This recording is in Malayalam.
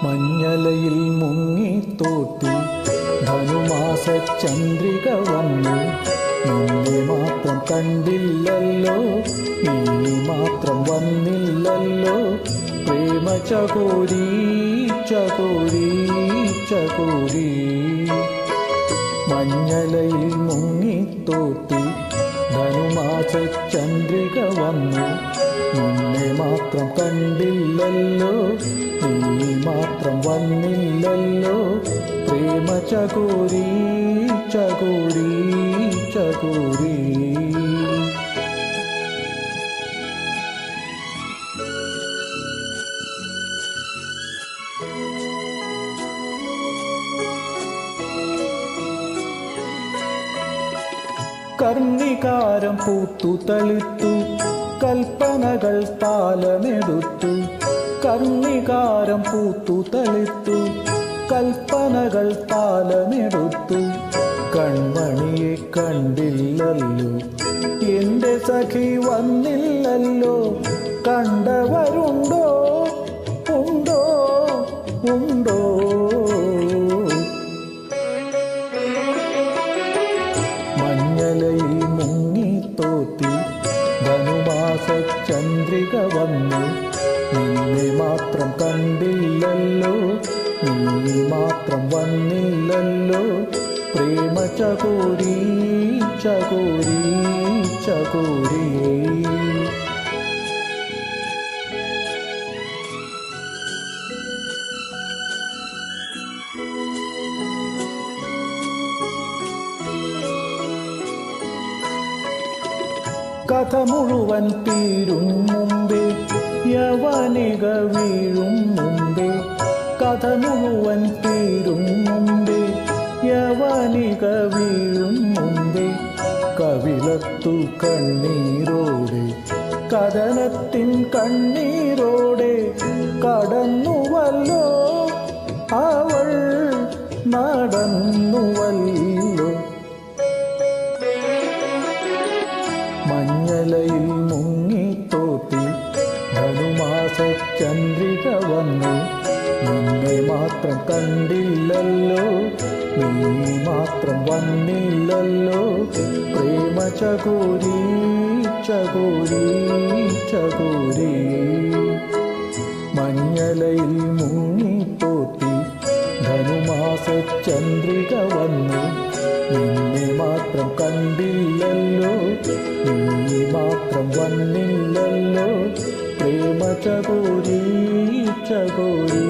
മഞ്ഞലയിൽ മുങ്ങിത്തോട്ടി ധനുമാസ ചന്ദ്രിക വന്നു. നിന്നെ മാത്രം കണ്ടില്ലല്ലോ, നീ മാത്രം വന്നില്ലല്ലോ. പ്രേമ ചകോരി ചകോരി ചകോരി. മഞ്ഞലയിൽ മുങ്ങിത്തോട്ടി ധനുമാസ ചന്ദ്രിക വന്നു. നിന്നെ മാത്രം കണ്ടില്ലല്ലോ, നീ മാത്രം വന്നില്ലല്ലോ. പ്രേമ ചകോരി ചകോരി ചകോരി. കർണികാരം പൂത്തു തളിർത്തു, കൽപ്പനകൾ താലമെടുത്തു. കർണികാരം പൂത്തു തളിർത്തു, കൽപ്പനകൾ താലമെടുത്തു. കൺമണിയെ കണ്ടില്ലല്ലോ, എന്റെ സഖി വന്നില്ലല്ലോ. കണ്ടവരുണ്ടോ ഉണ്ടോ ഉണ്ടോ? മഞ്ഞലയിൽ മുങ്ങിത്തോത്തി ധനുമാസ ചന്ദ്രിക വന്നു. നിന്നെ മാത്രം കണ്ടില്ലല്ലോ, നീ മാത്രം വന്നില്ലല്ലോ. പ്രേമ ചകോരി ചകോരി ചകോരി. കഥ മുഴുവൻ തീരും മുമ്പേ, യവനിക വീഴും മുമ്പേ. കഥ മുഴുവൻ തീരും മുമ്പേ, യവനിക വീഴും മുമ്പേ. കവിളത്തു കണ്ണീരോടെ, കഥനത്തിൻ കണ്ണീരോടെ കടന്നുവല്ലോ അവൾ, നടന്നുവല്ലോ. മഞ്ഞലയിൽ മുങ്ങിത്തോട്ടി ധനുമാസ ചന്ദ്രിക വന്നു. നിന്നെ മാത്രം കണ്ടില്ലല്ലോ, നീ മാത്രം വന്നില്ലല്ലോ. പ്രേമ ചകോരി ചകോരി ചകോരി. മഞ്ഞലയിൽ മുങ്ങിത്തോട്ടി ധനുമാസ ചന്ദ്രിക വന്നു. നിന്നെ മാത്രം കണ്ടില്ലല്ലോ, നീ മാത്രം വന്നില്ലല്ലോ. പ്രേമ ചകോരി ചകോരി.